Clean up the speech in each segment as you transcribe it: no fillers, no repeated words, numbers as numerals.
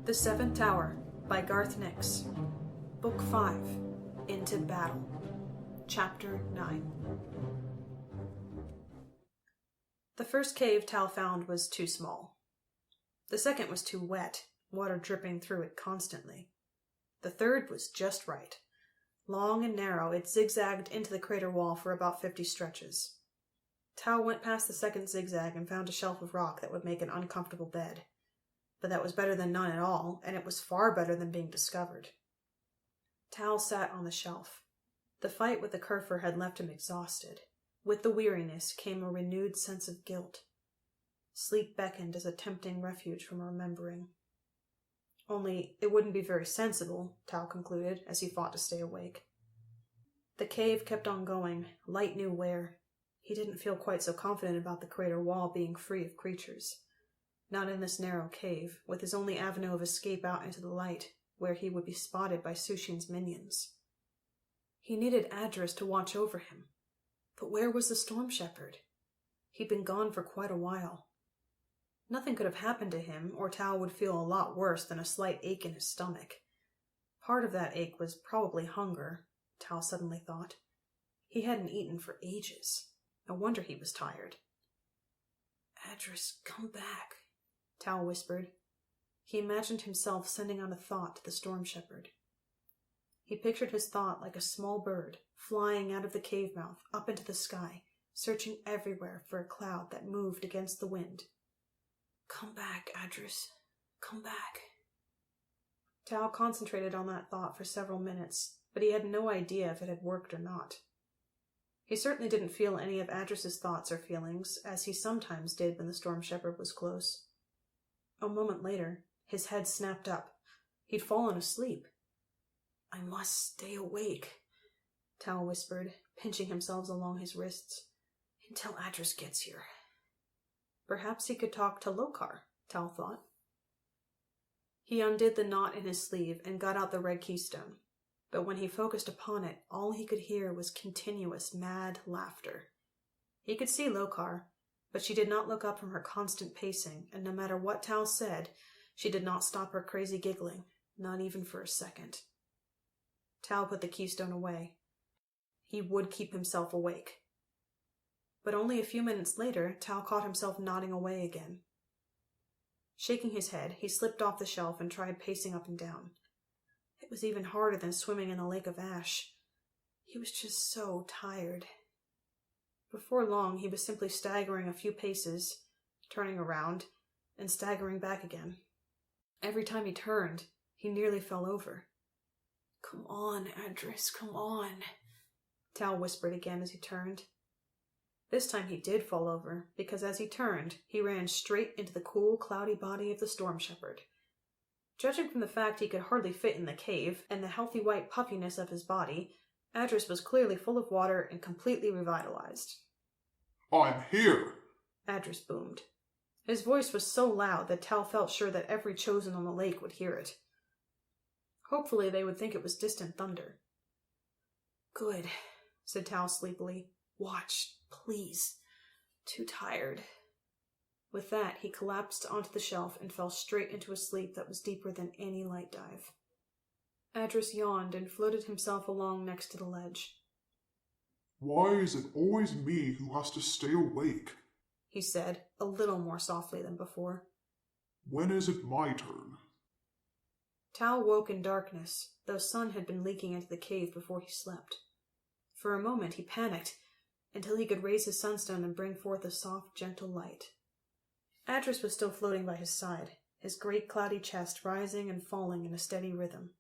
The Seventh Tower by Garth Nix. Book 5. Into Battle. Chapter 9. The first cave Tal found was too small. The second was too wet, water dripping through it constantly. The third was just right. Long and narrow, it zigzagged into the crater wall for about 50 stretches. Tal went past the second zigzag and found a shelf of rock that would make an uncomfortable bed. But that was better than none at all, and it was far better than being discovered. Tal sat on the shelf. The fight with the Kerfer had left him exhausted. With the weariness came a renewed sense of guilt. Sleep beckoned as a tempting refuge from remembering. Only, it wouldn't be very sensible, Tal concluded, as he fought to stay awake. The cave kept on going, light knew where. He didn't feel quite so confident about the crater wall being free of creatures. Not in this narrow cave, with his only avenue of escape out into the light, where he would be spotted by Sushin's minions. He needed Adris to watch over him. But where was the Storm Shepherd? He'd been gone for quite a while. Nothing could have happened to him, or Tal would feel a lot worse than a slight ache in his stomach. Part of that ache was probably hunger, Tal suddenly thought. He hadn't eaten for ages. No wonder he was tired. Adris, come back, Tal whispered. He imagined himself sending out a thought to the Storm Shepherd. He pictured his thought like a small bird, flying out of the cave mouth up into the sky, searching everywhere for a cloud that moved against the wind. Come back, Adris. Come back. Tal concentrated on that thought for several minutes, but he had no idea if it had worked or not. He certainly didn't feel any of Adris's thoughts or feelings, as he sometimes did when the Storm Shepherd was close. A moment later, his head snapped up. He'd fallen asleep. I must stay awake, Tal whispered, pinching himself along his wrists, until Adris gets here. Perhaps he could talk to Lokar, Tal thought. He undid the knot in his sleeve and got out the red keystone. But when he focused upon it, all he could hear was continuous, mad laughter. He could see Lokar, but she did not look up from her constant pacing, and no matter what Tal said, she did not stop her crazy giggling, not even for a second. Tal put the keystone away. He would keep himself awake. But only a few minutes later, Tal caught himself nodding away again. Shaking his head, he slipped off the shelf and tried pacing up and down. It was even harder than swimming in the lake of ash. He was just so tired. Before long, he was simply staggering a few paces, turning around, and staggering back again. Every time he turned, he nearly fell over. Come on, Adris, come on, Tal whispered again as he turned. This time he did fall over, because as he turned, he ran straight into the cool, cloudy body of the Storm Shepherd. Judging from the fact he could hardly fit in the cave, and the healthy white puffiness of his body, Adris was clearly full of water and completely revitalized. I'm here, Adris boomed. His voice was so loud that Tal felt sure that every chosen on the lake would hear it. Hopefully they would think it was distant thunder. Good, said Tal sleepily. Watch, please. Too tired. With that, he collapsed onto the shelf and fell straight into a sleep that was deeper than any light dive. Adris yawned and floated himself along next to the ledge. Why is it always me who has to stay awake? He said, a little more softly than before. When is it my turn? Tal woke in darkness, though sun had been leaking into the cave before he slept. For a moment he panicked, until he could raise his sunstone and bring forth a soft, gentle light. Adris was still floating by his side, his great cloudy chest rising and falling in a steady rhythm.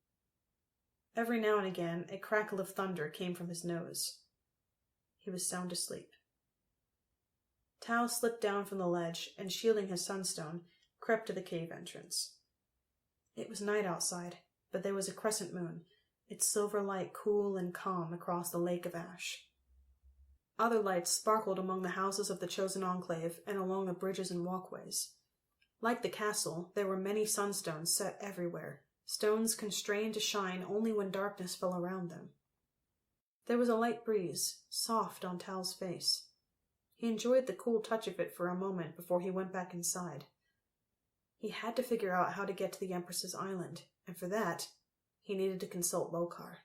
Every now and again, a crackle of thunder came from his nose. He was sound asleep. Tal slipped down from the ledge and, shielding his sunstone, crept to the cave entrance. It was night outside, but there was a crescent moon, its silver light cool and calm across the lake of ash. Other lights sparkled among the houses of the chosen enclave and along the bridges and walkways. Like the castle, there were many sunstones set everywhere, stones constrained to shine only when darkness fell around them. There was a light breeze, soft on Tal's face. He enjoyed the cool touch of it for a moment before he went back inside. He had to figure out how to get to the Empress's Island, and for that, he needed to consult Lokar.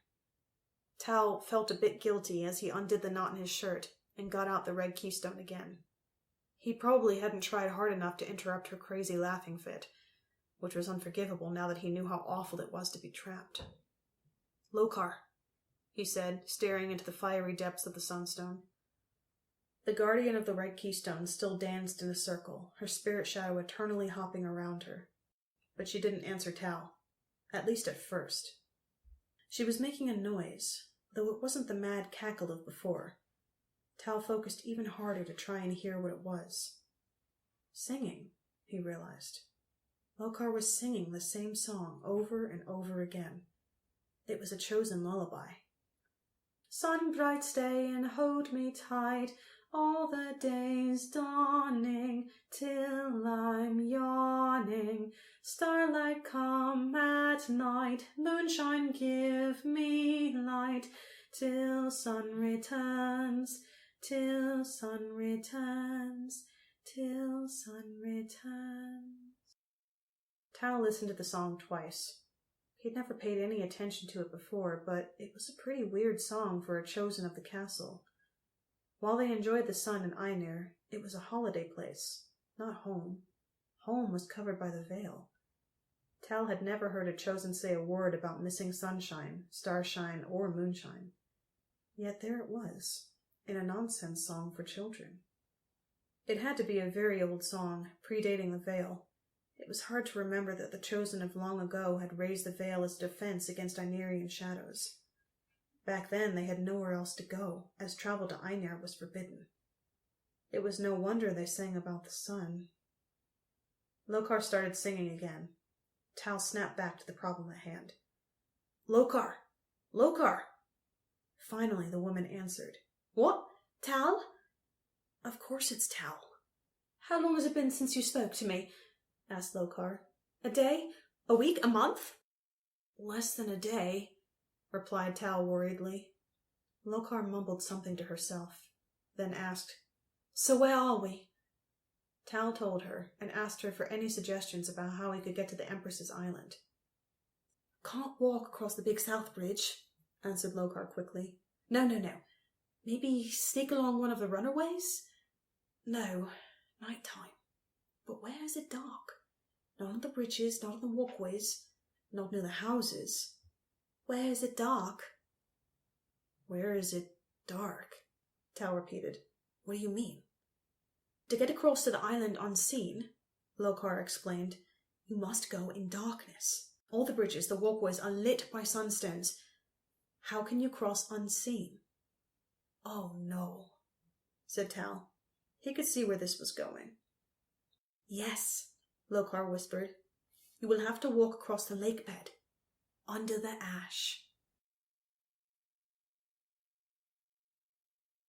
Tal felt a bit guilty as he undid the knot in his shirt and got out the red keystone again. He probably hadn't tried hard enough to interrupt her crazy laughing fit, which was unforgivable now that he knew how awful it was to be trapped. "Lokar," he said, staring into the fiery depths of the sunstone. The guardian of the red keystone still danced in a circle, her spirit shadow eternally hopping around her. But she didn't answer Tal, at least at first. She was making a noise, though it wasn't the mad cackle of before. Tal focused even harder to try and hear what it was. Singing, he realized. Lokar was singing the same song over and over again. It was a chosen lullaby. "Sun bright stay and hold me tight, all the days dawning, till I'm yawning. Starlight come at night, moonshine give me light, till sun returns, till sun returns, till sun returns." Tal listened to the song twice. He'd never paid any attention to it before, but it was a pretty weird song for a chosen of the castle. While they enjoyed the sun in Einir, it was a holiday place, not home. Home was covered by the veil. Tal had never heard a chosen say a word about missing sunshine, starshine, or moonshine. Yet there it was, in a nonsense song for children. It had to be a very old song, predating the veil. It was hard to remember that the chosen of long ago had raised the veil as defense against Einirian shadows. Back then they had nowhere else to go, as travel to Einir was forbidden. It was no wonder they sang about the sun. Lokar started singing again. Tal snapped back to the problem at hand. "Lokar! Lokar!" Finally the woman answered. "What? Tal?" "Of course it's Tal." "How long has it been since you spoke to me?" asked Lokar. "A day? A week? A month?" "Less than a day," replied Tal worriedly. Lokar mumbled something to herself, then asked, "So where are we?" Tal told her, and asked her for any suggestions about how he could get to the Empress's Island. "Can't walk across the big south bridge," answered Lokar quickly. No. Maybe sneak along one of the runnerways? No, night time. But where is it dark? Not on the bridges, not on the walkways, not near the houses. Where is it dark? "Where is it dark?" Tal repeated. "What do you mean?" "To get across to the island unseen," Lokar explained, "you must go in darkness. All the bridges, the walkways are lit by sunstones. How can you cross unseen?" "Oh, no," said Tal. He could see where this was going. "Yes," Lokar whispered. "You will have to walk across the lake bed, under the ash."